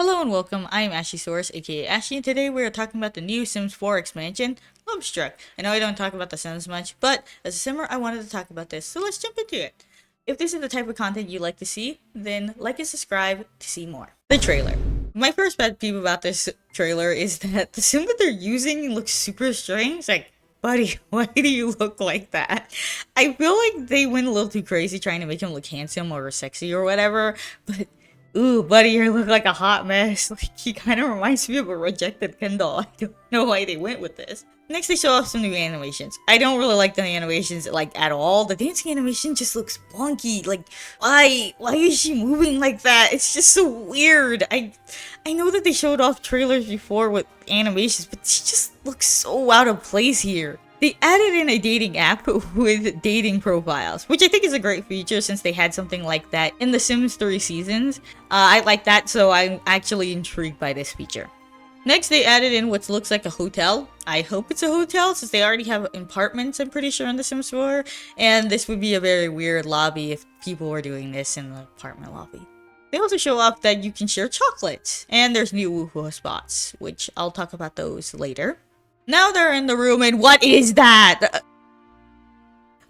Hello and welcome, I am Ashysource, aka Ashy, and today we are talking about the new Sims 4 expansion, Lovestruck. I know I don't talk about the Sims much, but as a simmer, I wanted to talk about this, so let's jump into it. If this is the type of content you like to see, then like and subscribe to see more. The trailer. My first pet peeve about this trailer is that the sim that they're using looks super strange. Like, buddy, why do you look like that? I feel like they went a little too crazy trying to make him look handsome or sexy or whatever, but ooh, buddy, you look like a hot mess. Like, he kind of reminds me of a rejected Kindle. I don't know why they went with this. Next, they show off some new animations. I don't really like the animations, like, at all. The dancing animation just looks wonky. Like, why? Why is she moving like that? It's just so weird. I know that they showed off trailers before with animations, but she just looks so out of place here. They added in a dating app with dating profiles, which I think is a great feature since they had something like that in The Sims 3 seasons. I like that, so I'm actually intrigued by this feature. Next, they added in what looks like a hotel. I hope it's a hotel since they already have apartments, I'm pretty sure, in The Sims 4. And this would be a very weird lobby if people were doing this in the apartment lobby. They also show off that you can share chocolates. And there's new woohoo spots, which I'll talk about those later. Now they're in the room, and what is that?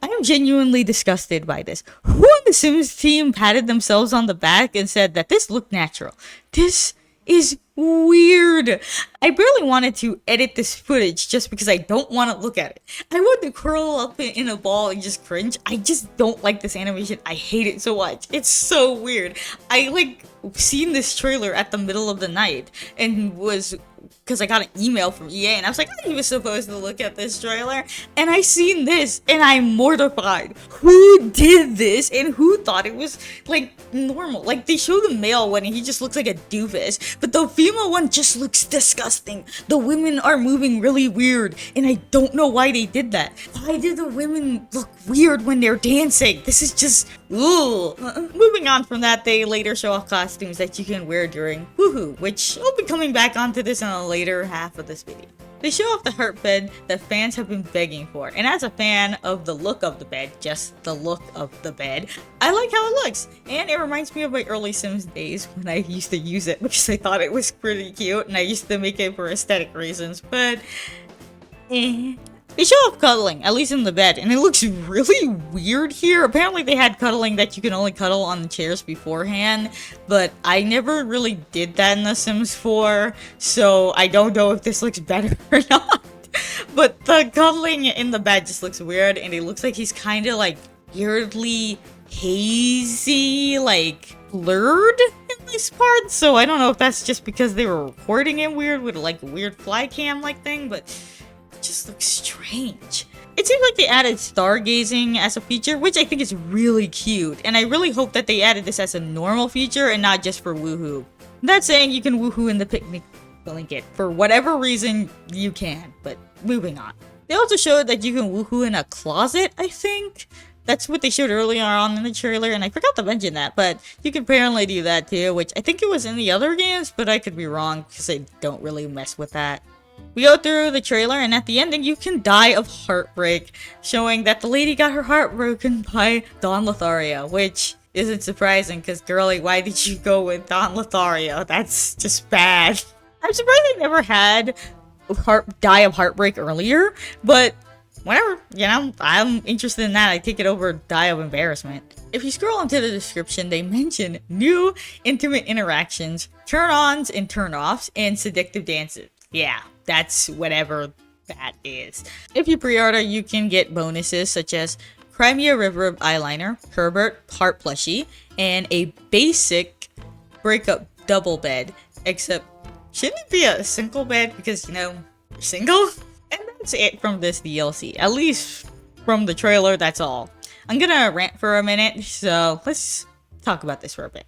I am genuinely disgusted by this. Who on the Sims team patted themselves on the back and said that this looked natural? This is weird. I barely wanted to edit this footage just because I don't want to look at it. I want to curl up in a ball and just cringe. I just don't like this animation. I hate it so much. It's so weird. I seen this trailer at the middle of the night and was because I got an email from EA and I was like, I was supposed to look at this trailer, and I seen this and I'm mortified. Who did this and who thought it was like normal? Like, they show the male one and he just looks like a doofus, but the female one just looks disgusting. The women are moving really weird and I don't know why they did that. Why do the women look weird when they're dancing? This is just ooh. Moving on from that, they later show off costumes that you can wear during woohoo, which I'll be coming back onto this in a later half of this video. They show off the heart bed that fans have been begging for, and as a fan of the look of the bed, just the look of the bed, I like how it looks, and it reminds me of my early Sims days when I used to use it because I thought it was pretty cute and I used to make it for aesthetic reasons, but They show off cuddling, at least in the bed, and it looks really weird here. Apparently they had cuddling that you can only cuddle on the chairs beforehand, but I never really did that in The Sims 4, so I don't know if this looks better or not. But the cuddling in the bed just looks weird, and it looks like he's kind of like weirdly hazy, like blurred in this part, so I don't know if that's just because they were recording it weird with like a weird fly cam like thing, but just looks strange. It seems like they added stargazing as a feature, which I think is really cute, and I really hope that they added this as a normal feature and not just for woohoo. Not saying you can woohoo in the picnic blanket. For whatever reason, you can, but moving on. They also showed that you can woohoo in a closet, I think. That's what they showed earlier on in the trailer, and I forgot to mention that, but you can apparently do that too, which I think it was in the other games, but I could be wrong because I don't really mess with that. We go through the trailer, and at the ending, you can die of heartbreak, showing that the lady got her heart broken by Dawn Lothario, which isn't surprising, because girlie, why did you go with Dawn Lothario? That's just bad. I'm surprised I never had die of heartbreak earlier, but whatever, you know, I'm interested in that. I take it over die of embarrassment. If you scroll into the description, they mention new intimate interactions, turn-ons and turn-offs, and seductive dances. Yeah, that's whatever that is. If you pre-order, you can get bonuses such as Crimea River eyeliner, Herbert heart plushie, and a basic breakup double bed. Except, shouldn't it be a single bed because, you know, you're single? And that's it from this DLC. At least from the trailer, that's all. I'm gonna rant for a minute, so let's talk about this for a bit.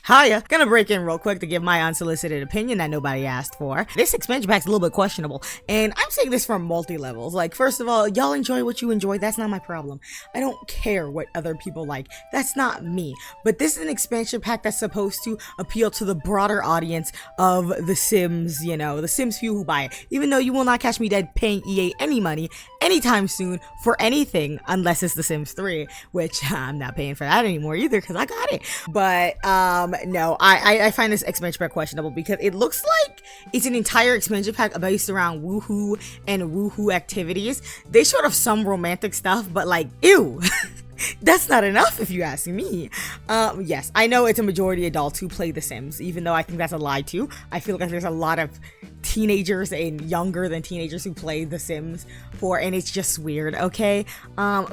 Hiya, gonna break in real quick to give my unsolicited opinion that nobody asked for. This expansion pack's a little bit questionable, and I'm saying this from multi-levels. Like, first of all, y'all enjoy what you enjoy, that's not my problem. I don't care what other people like, that's not me. But this is an expansion pack that's supposed to appeal to the broader audience of The Sims, you know, the Sims few who buy it. Even though you will not catch me dead paying EA any money anytime soon for anything, unless it's The Sims 3, which I'm not paying for that anymore either, because I got it. But, No, I find this expansion pack questionable because it looks like it's an entire expansion pack based around woohoo and woohoo activities. They showed off some romantic stuff, but like, ew. That's not enough if you ask me. Yes, I know it's a majority adults who play The Sims, even though I think that's a lie too. I feel like there's a lot of teenagers and younger than teenagers who play The Sims 4, and it's just weird, okay?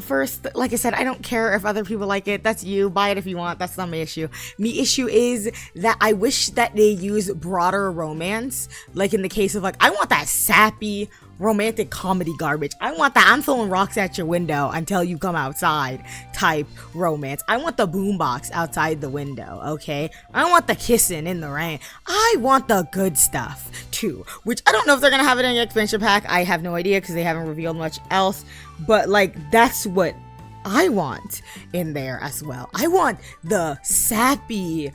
First, like I said, I don't care if other people like it. That's you. Buy it if you want. That's not my issue. Me issue is that I wish that they use broader romance, like in the case of like, I want that sappy romantic comedy garbage. I want that I'm throwing rocks at your window until you come outside type romance. I want the boombox outside the window, okay? I want the kissing in the rain. I want the good stuff too, which I don't know if they're gonna have it in the expansion pack. I have no idea because they haven't revealed much else, but like that's what I want in there as well. I want the sappy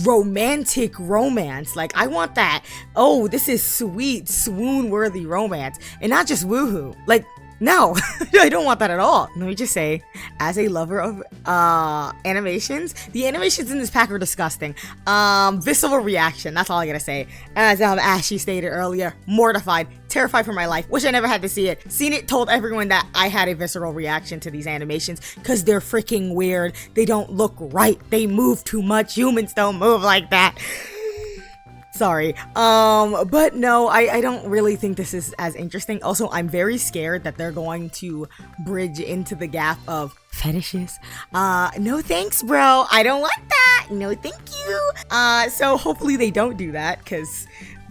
romantic romance. Like I want that, oh, this is sweet swoon worthy romance and not just woohoo. Like no, I don't want that at all. Let me just say, as a lover of animations, the animations in this pack are disgusting. Visceral reaction, that's all I gotta say. As Ashy stated earlier, mortified, terrified for my life. Wish I never had to see it. Seen it, told everyone that I had a visceral reaction to these animations because they're freaking weird. They don't look right. They move too much. Humans don't move like that. Sorry. But no, I don't really think this is as interesting. Also, I'm very scared that they're going to bridge into the gap of fetishes. No thanks, bro. I don't want that. No, thank you. So hopefully they don't do that because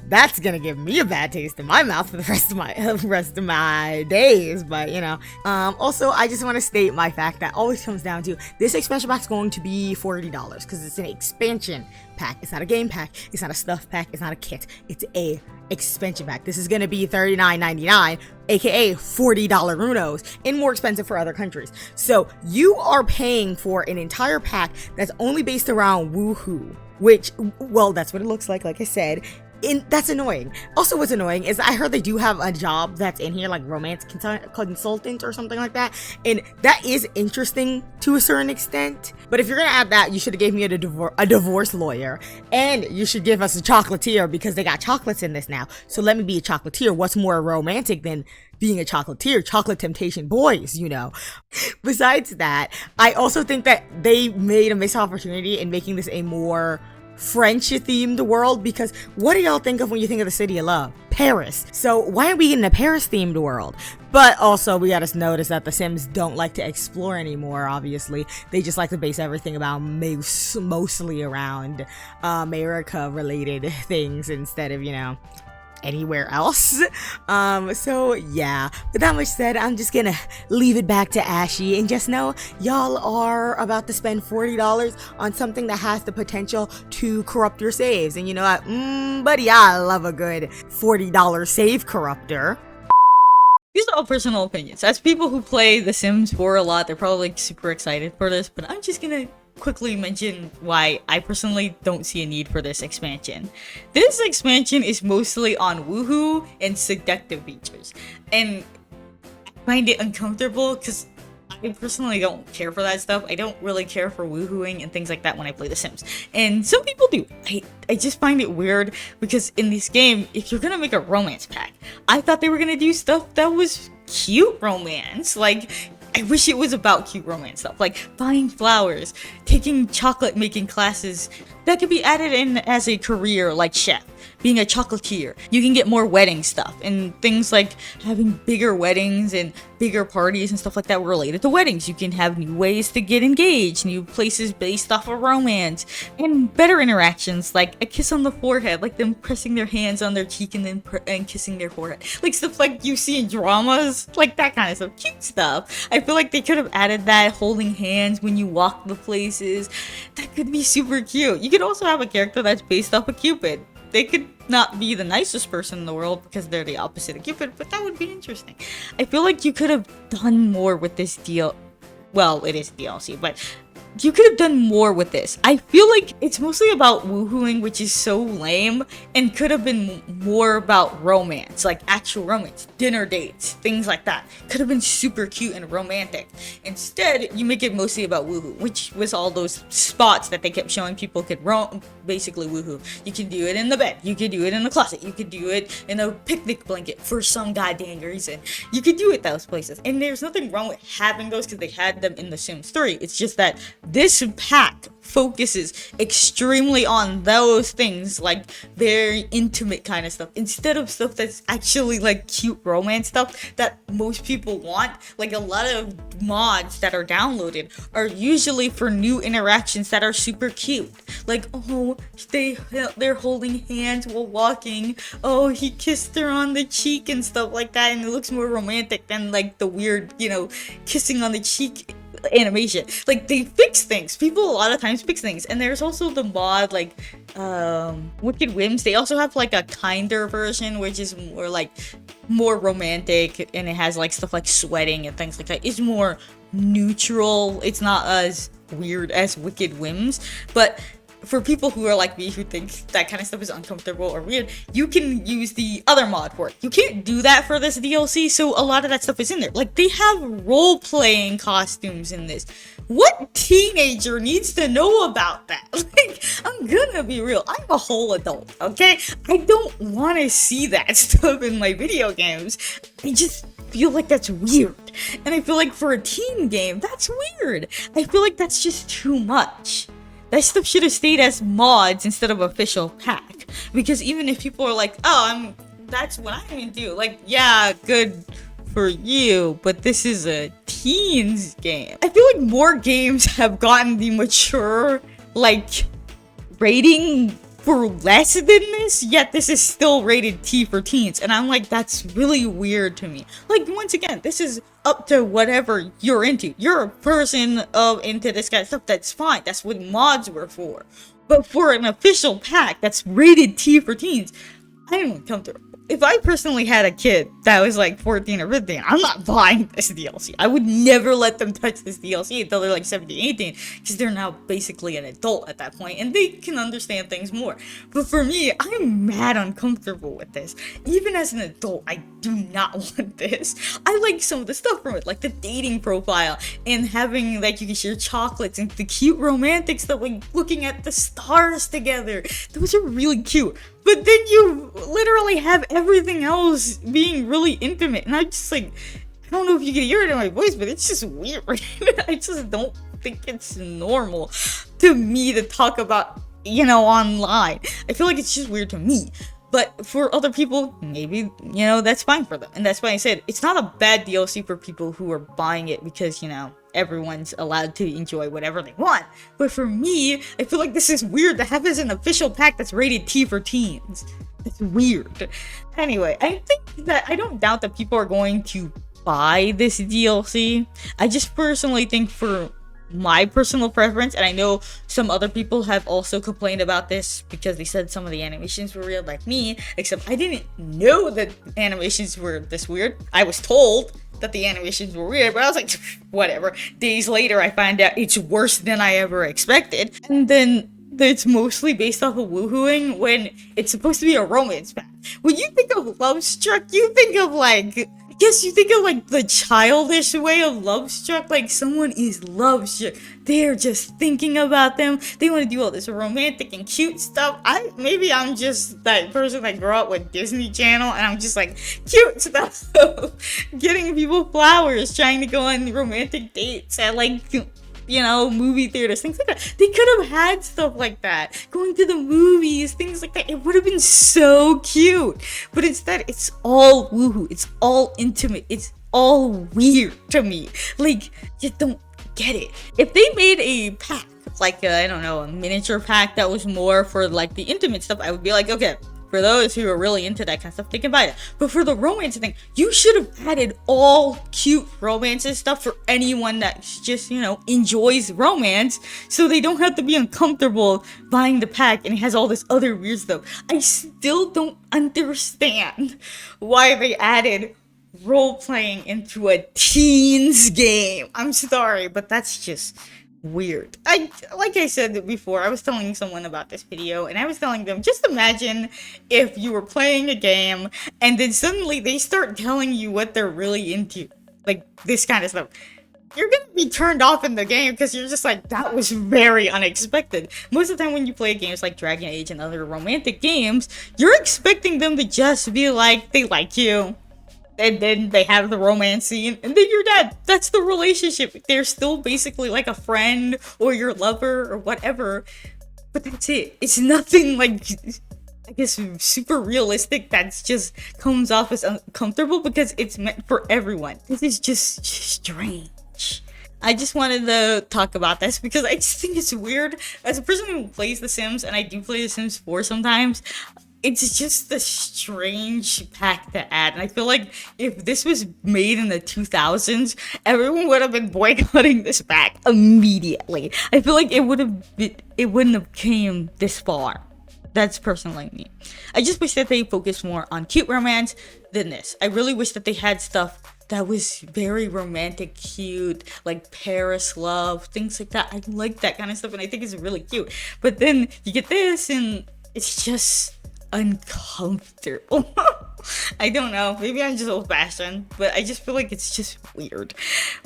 that's gonna give me a bad taste in my mouth for the rest of my days. But you know, also I just want to state my fact that always comes down to this expansion pack is going to be $40 because it's an expansion pack. It's not a game pack. It's not a stuff pack. It's not a kit. It's a expansion pack. This is gonna be $39.99, aka $40 Runos, and more expensive for other countries. So you are paying for an entire pack that's only based around woohoo, which, well, that's what it looks like I said. And that's annoying. Also, what's annoying is I heard they do have a job that's in here, like romance consultant or something like that, and that is interesting to a certain extent. But if you're gonna add that, you should have gave me a divorce lawyer, and you should give us a chocolatier because they got chocolates in this now. So let me be a chocolatier. What's more romantic than being a chocolatier? Chocolate temptation boys, you know. Besides that, I also think that they made a missed opportunity in making this a more French-themed world, because what do y'all think of when you think of the city of love? Paris. So why aren't we getting a Paris-themed world? But also, we gotta notice that the Sims don't like to explore anymore, obviously. They just like to base everything about mostly around America-related things instead of, you know, anywhere else. So yeah, with that much said, I'm just gonna leave it back to Ashy and just know y'all are about to spend $40 on something that has the potential to corrupt your saves. And you know what, buddy, I love a good $40 save corruptor. These are all personal opinions. As people who play The Sims 4 a lot, they're probably super excited for this, but I'm just gonna quickly mention why I personally don't see a need for this expansion. This expansion is mostly on woohoo and seductive features, and I find it uncomfortable because I personally don't care for that stuff. I don't really care for woohooing and things like that when I play The Sims, and some people do. I just find it weird because in this game, if you're gonna make a romance pack, I thought they were gonna do stuff that was cute romance. Like, I wish it was about cute romance stuff, like buying flowers, taking chocolate making classes that could be added in as a career, like chef, being a chocolatier. You can get more wedding stuff and things like having bigger weddings and bigger parties and stuff like that related to weddings. You can have new ways to get engaged, new places based off of romance, and better interactions like a kiss on the forehead, like them pressing their hands on their cheek and then and kissing their forehead, like stuff like you see in dramas, like that kind of stuff, cute stuff. I feel like they could have added that, holding hands when you walk the places. That could be super cute. You could also have a character that's based off of Cupid. They could not be the nicest person in the world because they're the opposite of Cupid, but that would be interesting. I feel like you could have done more with this deal. Well, it is DLC, but you could have done more with this. I feel like it's mostly about woohooing, which is so lame, and could have been more about romance, like actual romance, dinner dates, things like that. Could have been super cute and romantic. Instead, you make it mostly about woohoo, which was all those spots that they kept showing people could basically woohoo. You can do it in the bed, you could do it in the closet, you could do it in a picnic blanket for some goddamn reason. You could do it those places, and there's nothing wrong with having those because they had them in The Sims 3. It's just that this pack focuses extremely on those things, like very intimate kind of stuff, instead of stuff that's actually like cute romance stuff that most people want. Like a lot of mods that are downloaded are usually for new interactions that are super cute, like, oh, they're holding hands while walking, oh, he kissed her on the cheek and stuff like that, and it looks more romantic than like the weird, kissing on the cheek animation. Like, they fix things. People a lot of times fix things. And there's also the mod like Wicked Whims. They also have like a kinder version, which is more romantic, and it has like stuff like sweating and things like that. It's more neutral. It's not as weird as Wicked Whims, but for people who are like me, who think that kind of stuff is uncomfortable or weird, you can use the other mod for it. You can't do that for this DLC, so a lot of that stuff is in there. Like, they have role-playing costumes in this. What teenager needs to know about that? Like, I'm gonna be real. I'm a whole adult, okay? I don't want to see that stuff in my video games. I just feel like that's weird. And I feel like for a teen game, that's weird. I feel like that's just too much. That stuff should have stayed as mods instead of official pack. Because even if people are like, oh, that's what I'm gonna do. Like, yeah, good for you, but this is a teens game. I feel like more games have gotten the mature, like, rating for less than this, yet this is still rated T for teens. And I'm like, that's really weird to me. Like, once again, this is up to whatever you're into. You're a person into this kind of stuff, that's fine. That's what mods were for. But for an official pack that's rated T for teens, I'm uncomfortable. If I personally had a kid that was like 14 or 15, I'm not buying this DLC. I would never let them touch this DLC until they're like 17, 18, because they're now basically an adult at that point, and they can understand things more. But for me, I'm mad uncomfortable with this. Even as an adult, I do not want this. I like some of the stuff from it, like the dating profile, and having, like, you can share chocolates, and the cute romantic stuff, like looking at the stars together. Those are really cute. But then you literally have everything else being really intimate. And I just, like, I don't know if you can hear it in my voice, but it's just weird. I just don't think it's normal to me to talk about, online. I feel like it's just weird to me. But for other people, maybe, that's fine for them. And that's why I said it's not a bad DLC for people who are buying it because, everyone's allowed to enjoy whatever they want. But for me, I feel like this is weird to have as an official pack that's rated T for teens. It's weird. Anyway, I don't doubt that people are going to buy this DLC. I just personally think, for my personal preference, and I know some other people have also complained about this because they said some of the animations were weird, like me, except I didn't know that animations were this weird. I was told that the animations were weird, but I was like, whatever. Days later, I find out it's worse than I ever expected. And then it's mostly based off of woohooing when it's supposed to be a romance pack. When you think of Lovestruck, you think of you think of like the childish way of Lovestruck, like someone is Lovestruck. They're just thinking about them. They want to do all this romantic and cute stuff. Maybe I'm just that person that grew up with Disney Channel, and I'm just like, cute stuff. Getting people flowers, trying to go on romantic dates at movie theaters, things like that. They could have had stuff like that. Going to the movies, things like that. It would have been so cute. But instead, it's all woohoo. It's all intimate. It's all weird to me. Like, you don't get it. If they made a pack, like, a miniature pack that was more for, like, the intimate stuff, I would be like, okay, for those who are really into that kind of stuff, they can buy it. But for the romance thing, you should have added all cute romance and stuff for anyone that just, enjoys romance, so they don't have to be uncomfortable buying the pack and it has all this other weird stuff. I still don't understand why they added role-playing into a teens game. I'm sorry, but that's just weird. Like I said before, I was telling someone about this video, and I was telling them, just imagine if you were playing a game and then suddenly they start telling you what they're really into, like this kind of stuff. You're gonna be turned off in the game because you're just like, that was very unexpected. Most of the time when you play games like Dragon Age and other romantic games, you're expecting them to just be like, they like you, and then they have the romance scene, and then you're dead. That's the relationship. They're still basically like a friend or your lover or whatever, but that's it. It's nothing like, I guess, super realistic. That's just comes off as uncomfortable because it's meant for everyone. This is just strange. I just wanted to talk about this because I just think it's weird. As a person who plays The Sims, and I do play The Sims 4 sometimes, it's just a strange pack to add. And I feel like if this was made in the 2000s, everyone would have been boycotting this pack immediately. I feel like it wouldn't have came this far. That's personally me. I just wish that they focused more on cute romance than this. I really wish that they had stuff that was very romantic, cute, like Paris love, things like that. I like that kind of stuff, and I think it's really cute. But then you get this, and it's just uncomfortable. I don't know. Maybe I'm just old-fashioned, but I just feel like it's just weird.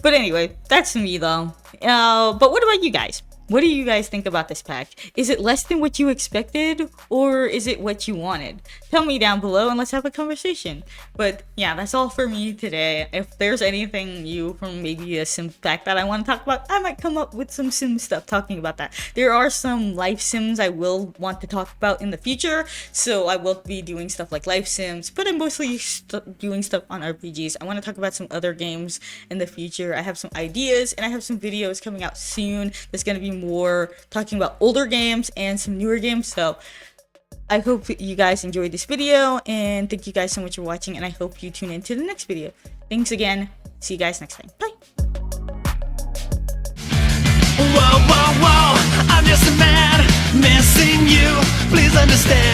But anyway, that's me, though. But what about you guys? What do you guys think about this pack? Is it less than what you expected, or is it what you wanted? Tell me down below and let's have a conversation. But yeah, that's all for me today. If there's anything new from maybe a sim pack that I want to talk about, I might come up with some sim stuff talking about that. There are some life sims I will want to talk about in the future, so I will be doing stuff like life sims, but I'm mostly doing stuff on RPGs. I want to talk about some other games in the future. I have some ideas, and I have some videos coming out soon. There's going to be more talking about older games and some newer games. So I hope you guys enjoyed this video, and thank you guys so much for watching, and I hope you tune into the next video. Thanks again. See you guys next time. Bye. Whoa, whoa, whoa, I'm just a man missing you. Please understand.